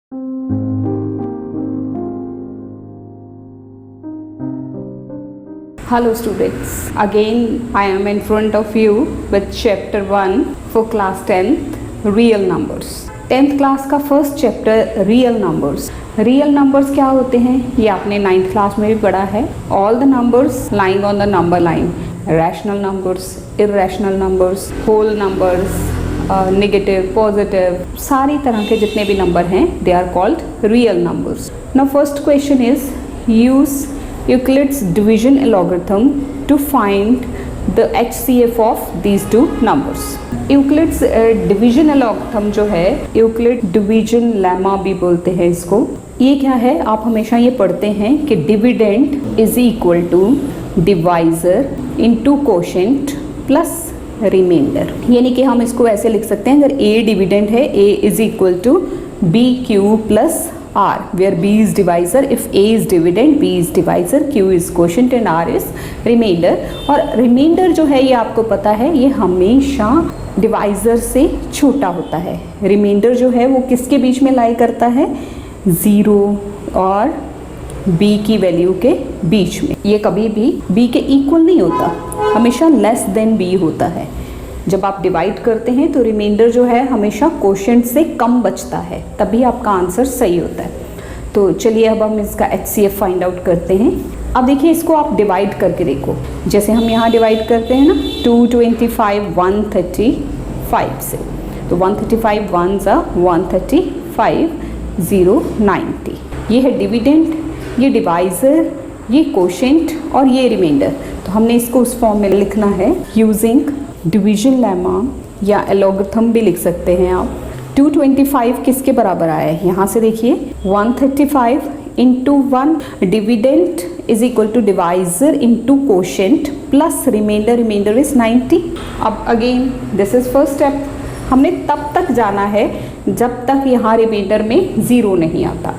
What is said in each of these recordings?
Hello students, again I am in front of you with chapter 1 for class 10th real numbers. 10th class का first chapter real numbers. Real numbers क्या होते हैं ये आपने 9th class में भी पढ़ा है. All the numbers lying on the number line, rational numbers, irrational numbers, whole numbers, negative, positive, सारी तरह के जितने भी नंबर हैं they are called real numbers. Now first question is use Euclid's division algorithm to find the HCF of these two numbers. Euclid's division algorithm जो है Euclid division lemma भी बोलते हैं इसको. ये क्या है, आप हमेशा ये पढ़ते हैं कि dividend is equal to divisor into quotient plus remainder. यानी कि हम इसको ऐसे लिख सकते हैं, अगर A dividend है A is equal to BQ plus R, where B is divisor. If A is dividend, B is divisor, Q is quotient and R is remainder. और remainder जो है ये आपको पता है ये हमेशा divisor से छोटा होता है. remainder जो है वो किसके बीच में लाई करता है, 0 और B की वैल्यू के बीच में. ये कभी भी B के इक्वल नहीं होता, हमेशा लेस देन B होता है. जब आप डिवाइड करते हैं तो रिमाइंडर जो है हमेशा कोशेंट से कम बचता है, तभी आपका आंसर सही होता है. तो चलिए अब हम इसका HCF फाइंड आउट करते हैं. अब देखिए इसको आप डिवाइड करके देखो, जैसे हम यहाँ डिवाइड करते हैं ना 225 135 से, तो 135 1 ज़ा 135 0 90. ये है डिविडेंड, ये डिवाइज़र, ये कोशेंट और ये रिमाइंडर. तो हमने इसको उस फॉर्म में लिखना है यूजिंग डिवीजन लेमा या एलोगथम भी लिख सकते हैं आप. 225 किसके बराबर आया है, यहाँ से देखिए 135 into 1 dividend is equal to divisor into quotient plus remainder, remainder is 90. अब again this is first step. हमने तब तक जाना है जब तक यहाँ रिमाइंडर में 0 नहीं आता.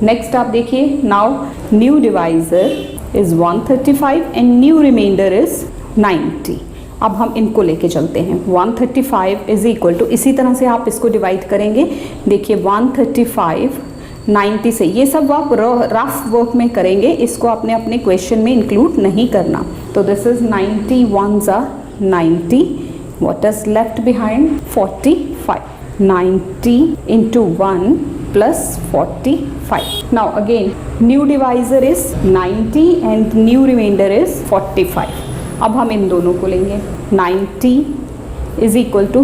नेक्स्ट आप देखिए, now new divisor is 135 and new remainder is 90. अब हम इनको लेके चलते हैं. 135 इज इक्वल टू, इसी तरह से आप इसको डिवाइड करेंगे. देखिए 135 90 से, ये सब आप रफ वर्क में करेंगे, इसको आपने अपने क्वेश्चन में इंक्लूड नहीं करना. तो दिस इज 90 1 ज़ा 90. What is left behind 45. 90 into 1 plus 45. Now again new divisor is 90 and new remainder is 45. अब हम इन दोनों को लेंगे. 90 इज इक्वल टू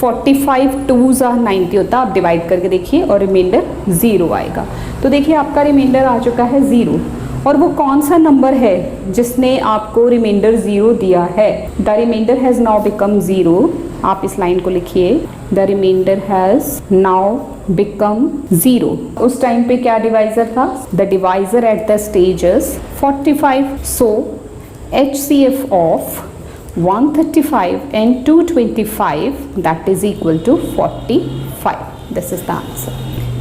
45 2 ज़ा 90 होता, आप डिवाइड करके देखिए और रिमाइंडर 0 आएगा. तो देखिए आपका रिमाइंडर आ चुका है 0. और वो कौन सा नंबर है जिसने आपको रिमाइंडर 0 दिया है. The remainder has now become 0. आप इस लाइन को लिखिए, the remainder has now become 0. उस टाइम पे क्या डिवाइजर था, the divisor at the stage is 45. So HCF of 135 and 225 that is equal to 45. This is the answer.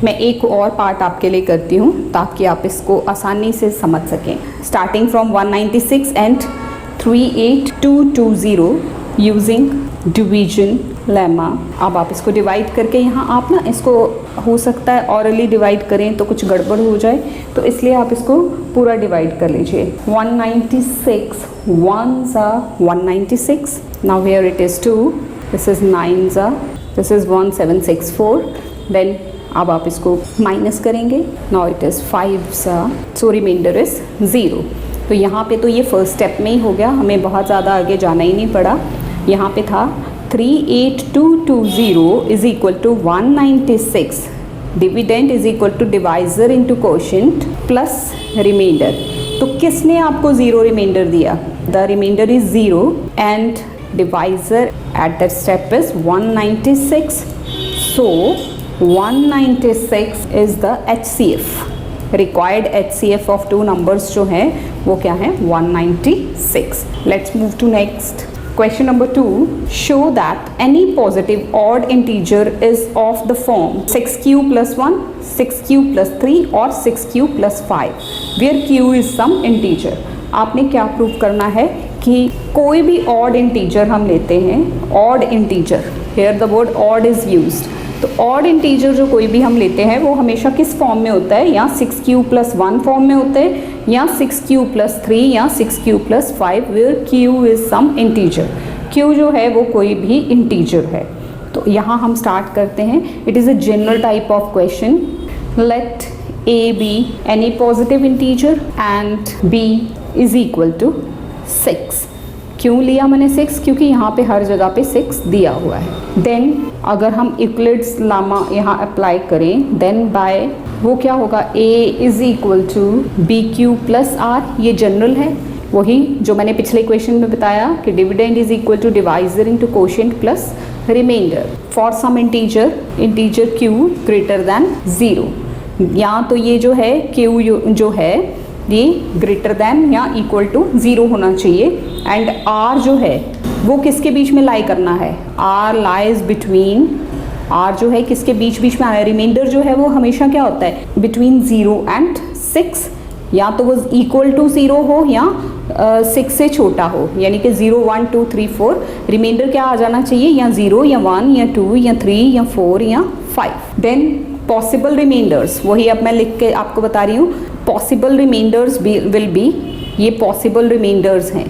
मैं एक और पार्ट आपके लिए करती हूँ ताकि आप इसको आसानी से समझ सकें. Starting from 196 and 38220 using division lemma. अब आप इसको डिवाइड करके यहाँ आप ना इसको हो सकता है ऑरली डिवाइड करें तो कुछ गड़बड़ हो जाए, तो इसलिए आप इसको पूरा डिवाइड कर लीजिए. 196 1 ज़ा 196. Now here it is 2. This is 9 ज़ा, दिस इज़ 1764. देन अब आप इसको माइनस करेंगे. नाउ इट इज़ 5 ज़ा, सो रिमाइंडर इज़ 0. तो यहाँ पे तो ये फर्स्ट स्टेप में ही हो गया, हमें बहुत ज़्यादा आगे जाना ही नहीं पड़ा. यहाँ पे था 38220 is equal to 196 dividend is equal to divisor into quotient plus remainder. तो किसने आपको 0 रिमाइंडर दिया, the remainder is 0 and divisor at that step is 196. So 196 is the HCF. Required HCF of two numbers जो है वो क्या है, 196. Let's move to next. Question number 2. Show that any positive odd integer is of the form 6q plus 1, 6q plus 3 or 6q plus 5 where q is some integer. आपने क्या prove करना है कि कोई भी odd integer हम लेते हैं, odd integer, here the word odd is used. तो ऑड इंटीजर जो कोई भी हम लेते हैं वो हमेशा किस फॉर्म में होता है, या 6q+1 फॉर्म में होते हैं, या 6q+3 या 6q+5 where q is some integer. q जो है वो कोई भी इंटीजर है। तो यहाँ हम स्टार्ट करते हैं। It is a general type of question. Let a be any positive integer and b is equal to 6। क्यों लिया मैंने 6? क्योंकि यहाँ पे हर जगह पे 6 दिया हुआ है। देन अगर हम यूक्लिड्स लेमा यहाँ अप्लाई करें, देन बाय वो क्या होगा, a is equal to bq+r। ये जनरल है, वही जो मैंने पिछले क्वेश्चन में बताया कि dividend is equal to divisor into quotient plus remainder for some integer q greater than 0। या तो ये जो है q जो है ये ग्रेटर देन या इक्वल टू 0 होना चाहिए। एंड r जो है वो किसके बीच में लाई करना है, r लाइज बिटवीन, r जो है किसके बीच बीच में आ रहा है, रिमाइंडर जो है वो हमेशा क्या होता है बिटवीन 0 एंड 6, या तो वो इक्वल टू 0 हो या 6 से छोटा हो, यानी कि 0 1 2 3 4 रिमाइंडर क्या आ जाना चाहिए, या 0 या 1 या 2 या 3 या 4 या 5। देन पॉसिबल रिमाइंडर्स, वही अब मैं लिख के आपको बता रही हूँ। पॉसिबल रिमाइंडर्स विल बी, ये पॉसिबल रिमाइंडर्स हैं।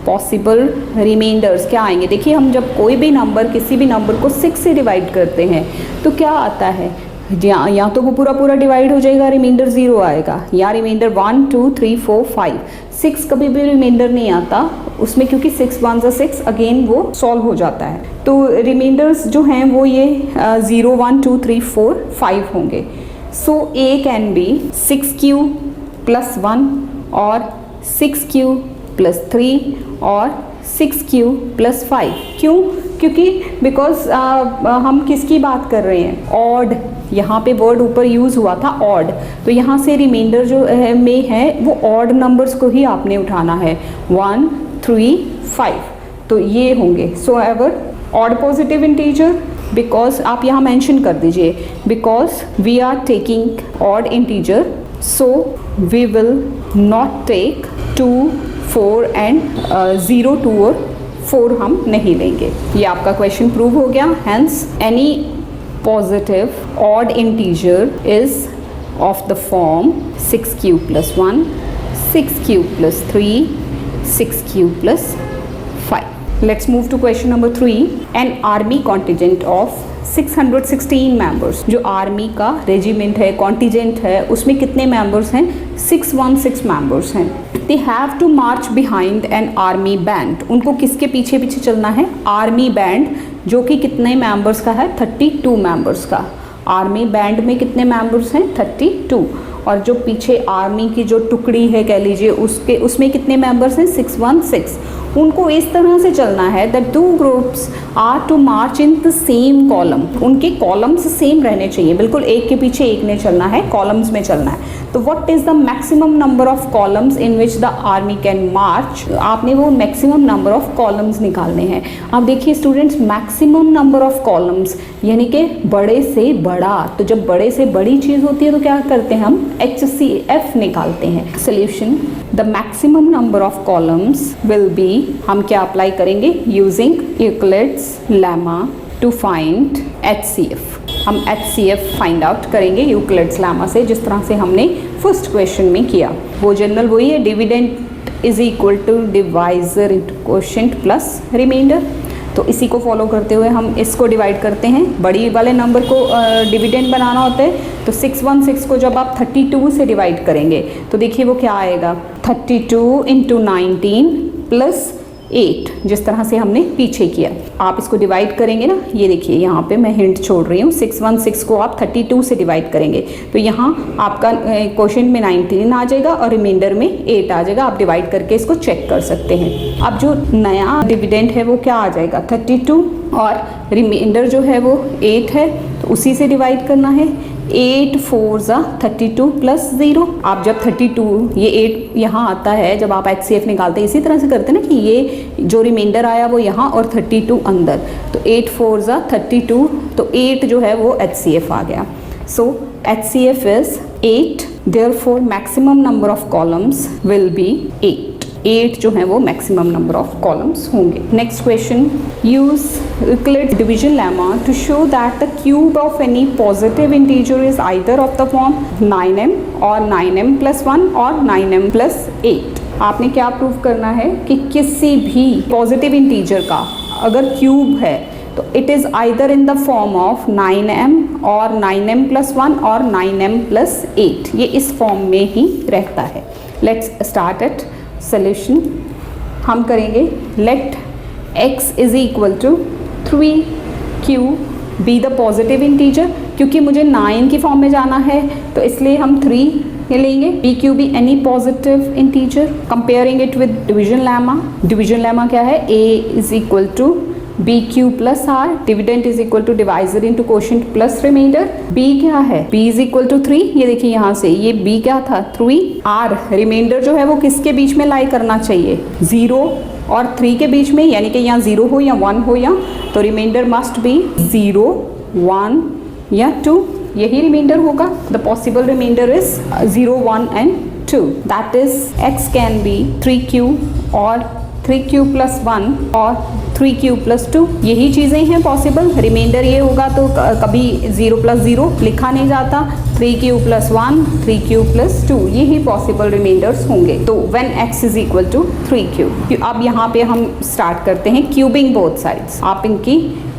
पॉसिबल रिमाइंडर्स क्या आएंगे, देखिए हम जब कोई भी नंबर किसी भी नंबर को 6 से डिवाइड करते हैं तो क्या आता है, या तो वो पूरा पूरा डिवाइड हो जाएगा, रिमाइंडर 0 आएगा, या रिमाइंडर 1 2 3 4 5। 6 कभी भी रिमाइंडर नहीं आता उसमें, क्योंकि 6 1 6 अगेन वो सॉल्व हो जाता है। तो रिमाइंडर्स जो हैं वो ये 0 1 2 3 4 5 होंगे। सो a कैन बी 6q+1 और 6q+3 और 6q+5। क्यों? क्योंकि बिकॉज हम किसकी बात कर रहे हैं, ऑड। यहाँ पे वर्ड ऊपर यूज़ हुआ था ऑड, तो यहाँ से रिमाइंडर जो में है वो ऑड नंबर्स को ही आपने उठाना है, 1 3 5। तो ये होंगे। So ever odd positive integer, because आप यहाँ मेंशन कर दीजिए, because we are taking odd integer so we will not take 2 4 and 0 2 और 4 हम नहीं लेंगे। ये आपका क्वेश्चन प्रूव हो गया। Hence any positive odd integer is of the form 6q+1 6q+3 6q+5। Let's move to question number 3. An army contingent of 616 members, जो army का रेजिमेंट है, कॉन्टीजेंट है, उसमें कितने मेंबर्स हैं, 616 मेंबर्स हैं। They have to march behind an army band, उनको किसके पीछे पीछे चलना है, आर्मी बैंड, जो कि कितने मेंबर्स का है, 32 मेंबर्स का। आर्मी बैंड में कितने मेंबर्स हैं, 32। और जो पीछे आर्मी की जो टुकड़ी है कह लीजिए उसमें कितने मेंबर्स हैं, 616। उनको इस तरह से चलना है that 2 groups are to march in the same column. उनके कॉलम्स सेम रहने चाहिए, बिल्कुल एक के पीछे एक नहीं चलना है, कॉलम्स में चलना है। तो what is the maximum number of columns in which the army can march, आपने वो मैक्सिमम नंबर ऑफ कॉलम्स निकालने हैं। अब देखिए students, maximum number of columns यानी कि बड़े से बड़ा, तो जब बड़े से बड़ी चीज़ होती है तो क्या करते हैं, हम HCF निकालते हैं। Solution, the maximum number of columns will be, हम क्या अप्लाई करेंगे, using Euclid's lemma to find HCF। हम HCF फाइंड आउट करेंगे यूक्लिड्स लेमा से, जिस तरह से हमने फर्स्ट क्वेश्चन में किया। वो जनरल वही है, dividend is equal to divisor into quotient plus remainder. तो इसी को फॉलो करते हुए हम इसको डिवाइड करते हैं। बड़ी वाले नंबर को डिविडेंड बनाना होता है, तो 616 को जब आप 32 से डिवाइड करेंगे तो देखिए वो क्या आएगा, 32 × 19 + 8, जिस तरह से हमने पीछे किया। आप इसको डिवाइड करेंगे ना, ये देखिए यहाँ पे मैं हिंट छोड़ रही हूँ, 616 को आप 32 से डिवाइड करेंगे तो यहाँ आपका क्वोशिएंट में 19 आ जाएगा और रिमाइंडर में 8 आ जाएगा। आप डिवाइड करके इसको चेक कर सकते हैं। अब जो नया डिविडेंड है वो क्या आ जाएगा, 32, और रिमाइंडर जो है वो 8 है, तो उसी से डिवाइड करना है। 8 4 32 + 0। आप जब 32, ये 8 यहाँ आता है, जब आप HCF निकालते हैं इसी तरह से करते हैं ना, कि ये जो रिमाइंडर आया वो यहाँ और 32 अंदर, तो 8 4 32, तो 8 जो है वो HCF आ गया। So HCF is 8, therefore maximum number of columns will be 8। 8 जो है वो मैक्सिमम नंबर ऑफ कॉलम्स होंगे। Next question, use Euclid division lemma to show that the cube of any positive integer is either of the form 9m और 9m+1 और 9m+8। आपने क्या prove करना है कि किसी भी पॉजिटिव इंटीजर का अगर क्यूब है तो it is either in the form of 9m और 9m+1 और 9m+8। ये इस फॉर्म में ही रहता है। Let's start at solution. हम करेंगे let x is equal to 3q be the positive integer. क्योंकि मुझे 9 की फॉर्म में जाना है तो इसलिए हम 3 ये लेंगे। P Q be any positive integer, comparing it with division lemma. Division lemma क्या है? a is equal to b q plus r, dividend is equal to divisor into quotient plus remainder. b क्या है? b is equal to 3। ये देखिए यहाँ से ये b क्या था? 3। r रिमाइंडर जो है वो किसके बीच में लाई करना चाहिए? 0 और 3 के बीच में, यानी कि यहाँ 0 हो या 1 हो, या तो रिमाइंडर मस्ट बी 0, 1 या 2। यही रिमाइंडर होगा। The possible remainder is 0, 1 and 2। That is x can be 3q और 3q+1 और 3q+2। यही चीज़ें हैं पॉसिबल। रिमाइंडर ये होगा तो कभी 0+0 लिखा नहीं जाता। 3q+1, 3q+2 यही पॉसिबल रिमाइंडर्स होंगे। तो when x is equal to 3q। अब यहाँ पे हम स्टार्ट करते हैं क्यूबिंग बोथ साइड्स। आप इनकी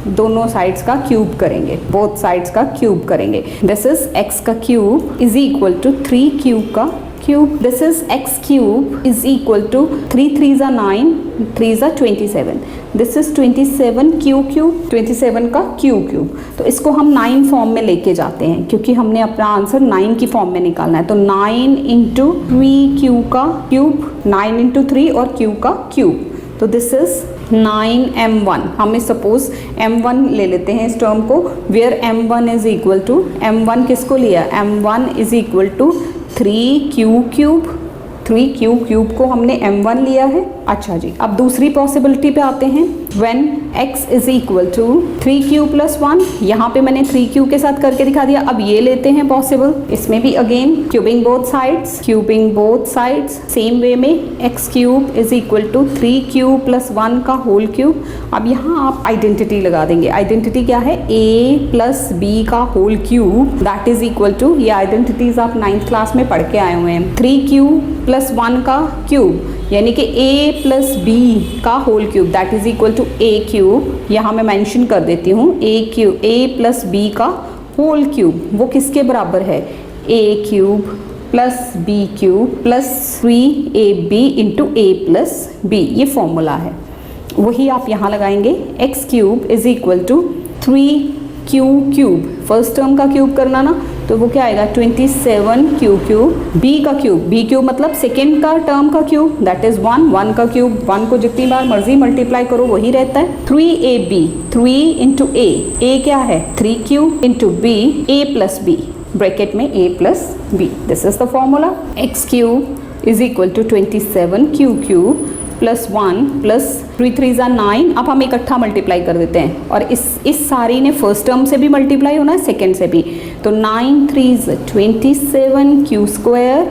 दोनों साइड्स का क्यूब करेंगे, बोथ साइड्स का क्यूब करेंगे। दिस इज x का cube is equal to 3q का cube. This is x cube is equal to 3 3 ज़ा 9, 3 ज़ा 27। दिस इज 27q क्यूब, 27 का क्यूब। तो इसको हम 9 फॉर्म में लेके जाते हैं क्योंकि हमने अपना आंसर 9 की फॉर्म में निकालना है। तो 9 इंटू 3q का क्यूब, 9 इंटू 3 और q का क्यूब। तो दिस इज 9m1। हमें सपोज m1 ले लेते हैं इस टर्म को, वेयर m1 इज इक्वल टू, m1 किसको लिया? m1 इज equal to 3q cube. 3q cube को हमने m1 लिया है। अच्छा जी, अब दूसरी पॉसिबिलिटी पे आते हैं। When x is equal to 3q+1, यहाँ पे मैंने 3q के साथ करके दिखा दिया। अब ये लेते हैं पॉसिबल, इसमें भी again cubing both sides, cubing both sides same way में। x cube is equal to 3q+1 का होल क्यूब। अब यहाँ आप आइडेंटिटी लगा देंगे। आइडेंटिटी क्या है? a+b का whole cube that is equal to, ये आइडेंटिटीज आप 9th क्लास में पढ़ के आए हुए हैं। 3q+1 का क्यूब यानी कि a+b का whole cube that is equal to a cube. यहाँ मैं मेंशन कर देती हूँ a+b का होल क्यूब वो किसके बराबर है? a cube plus b cube plus 3ab into a+b। ये फॉर्मूला है, वही आप यहाँ लगाएंगे। x cube is equal to 3q cube, first term का क्यूब करना ना, तो वो क्या आएगा? 27q cube. b का क्यूब, b क्यूब मतलब सेकेंड का टर्म का क्यूब दैट इज 1, 1 का क्यूब, 1 को जितनी बार मर्जी मल्टीप्लाई करो वही रहता है। 3ab, 3 इंटू a क्या है? 3q into b, a+b, bracket में a+b। This is the formula. x cube is equal to 27q cube plus 1 plus 3 3 ज़ा 9। अब हम इकट्ठा मल्टीप्लाई कर देते हैं और इस सारी ने फर्स्ट टर्म से भी मल्टीप्लाई होना है, सेकेंड से भी। तो 9 3 ज़ा 27q स्क्वायर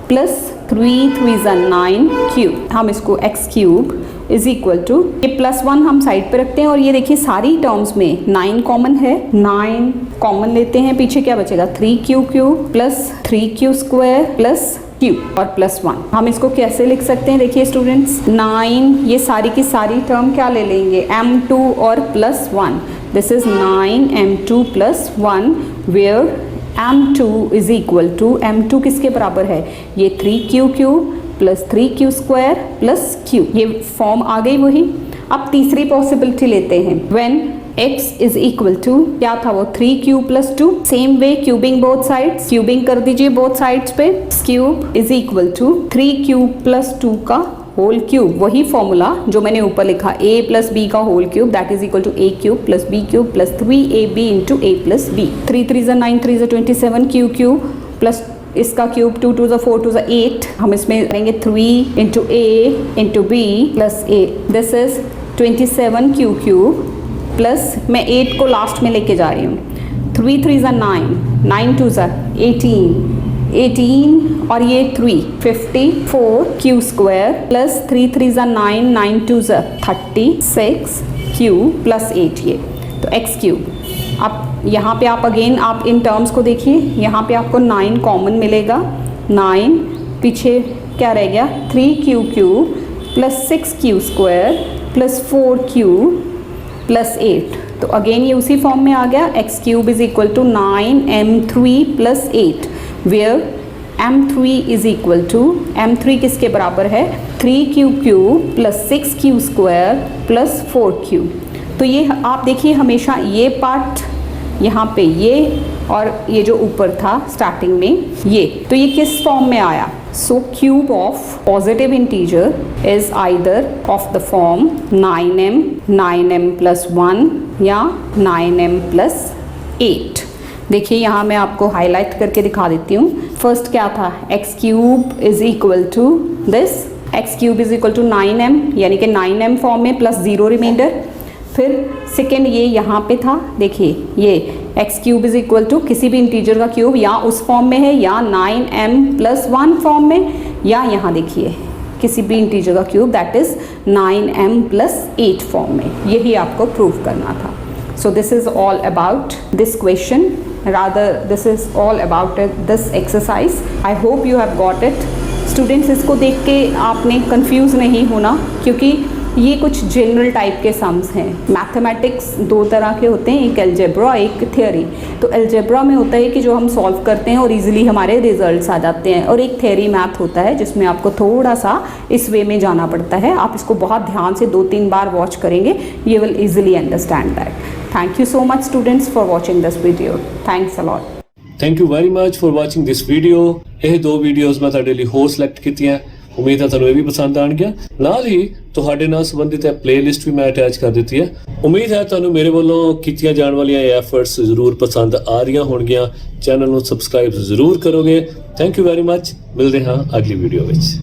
प्लस 3 3 ज़ा 9q। हम इसको x cube is equal to, ये +1 हम साइड पे रखते हैं और ये देखिए सारी टर्म्स में 9 कॉमन है। 9 कॉमन लेते हैं, पीछे क्या बचेगा? 3q cube plus 3q square plus q और +1। हम इसको कैसे लिख सकते हैं? देखिए स्टूडेंट्स, 9 ये सारी की सारी टर्म क्या ले लेंगे? m2 और +1। This is 9m2 +1 where m2 is equal to, m2 किसके बराबर है? ये 3q cube plus 3q square plus q। ये फॉर्म आ गई वही। अब तीसरी पॉसिबिलिटी लेते हैं। When x is equal to, क्या था वो? 3q+2। Same way cubing both sides, cubing कर दीजिए बोथ साइड्स पे। Cube is equal to 3q+2 का होल क्यूब, वही फॉर्मूला जो मैंने ऊपर लिखा, a+b का whole cube that is equal to a cube plus b cube plus 3ab into a+b। 3 3 ज़ा 9, 3 ज़ा 27q क्यूब प्लस इसका क्यूब 2 2 ज़ा 4 2 ज़ा 8। हम इसमें करेंगे 3 into a into b plus a। This is 27q cube plus, मैं 8 को लास्ट में लेके जा रही हूँ, 3 3 ज़ा 9, 9 2 ज़ा 18 18 और ये 3 54 क्यू स्क्वायर प्लस 3 3 ज़ा 9 9 2 ज़ा 36 क्यू प्लस 8 ये तो एक्स क्यूब। अब यहाँ पे आप अगेन आप इन टर्म्स को देखिए, यहाँ पे आपको 9 कॉमन मिलेगा, 9 पीछे क्या रह गया 3 q cube plus 6 q square plus 4 q plus 8 तो अगेन ये उसी फॉर्म में आ गया x cube is equal to 9m3 plus 8 where m3 is equal to m3 किसके बराबर है 3 q cube plus 6 q square plus 4 q. तो ये आप देखिए हमेशा ये पार्ट यहाँ पे ये और ये जो ऊपर था स्टार्टिंग में ये, तो ये किस फॉर्म में आया। सो cube of positive integer is either of the form 9m plus 1 या 9m प्लस 8। देखिए यहाँ मैं आपको हाईलाइट करके दिखा देती हूँ। फर्स्ट क्या था x cube is equal to this, x cube is equal to 9m यानी कि 9m फॉर्म में प्लस 0 रिमाइंडर। फिर सेकेंड ये यहाँ पे था, देखिए ये x cube is equal to किसी भी इंटीजर का क्यूब या उस फॉर्म में है या 9m प्लस 1 फॉर्म में या यहाँ देखिए किसी भी इंटीजर का cube that is 9m plus 8 form में। यही आपको प्रूव करना था। So this is all about this question, rather this is all about this exercise. I hope you have got it. Students इसको देख के आपने कंफ्यूज नहीं होना क्योंकि ये कुछ जनरल टाइप के सम्स हैं। मैथमेटिक्स दो तरह के होते हैं, एक अलजेब्रा एक थ्योरी। तो अलजेब्रा में होता है कि जो हम सॉल्व करते हैं और इजीली हमारे रिजल्ट्स आ जाते हैं, और एक थ्योरी मैथ होता है जिसमें आपको थोड़ा सा इस वे में जाना पड़ता है। आप इसको बहुत ध्यान से 2-3 बार वॉच करेंगे, you will easily understand that. Thank you so much students for watching this video. Thanks a lot. Thank you very much for watching this video. ਇਹ ਦੋ ਵੀਡੀਓਜ਼ ਮੈਂ ਤੁਹਾਡੇ ਲਈ ਹੋਰ ਸਿਲੈਕਟ ਕੀਤੀਆਂ, ਉਮੀਦ ਹੈ ਤੁਹਾਨੂੰ ਇਹ ਵੀ ਪਸੰਦ ਆਣਗੀਆਂ। ਨਾਲ ਹੀ ਤੁਹਾਡੇ ਨਾਲ ਸੰਬੰਧਿਤ ਹੈ ਪਲੇਲਿਸਟ ਵੀ ਮੈਂ ਅਟੈਚ ਕਰ ਦਿੱਤੀ ਹੈ। ਉਮੀਦ ਹੈ ਤੁਹਾਨੂੰ ਮੇਰੇ ਵੱਲੋਂ ਕੀਤੀਆਂ ਜਾਣ ਵਾਲੀਆਂ ਐਫਰਟਸ ਜ਼ਰੂਰ ਪਸੰਦ ਆ ਰਹੀਆਂ ਹੋਣਗੀਆਂ। ਚੈਨਲ ਨੂੰ ਸਬਸਕ੍ਰਾਈਬ ਜ਼ਰੂਰ ਕਰੋਗੇ। Thank you very much. ਮਿਲਦੇ ਹਾਂ ਅਗਲੀ ਵੀਡੀਓ ਵਿੱਚ।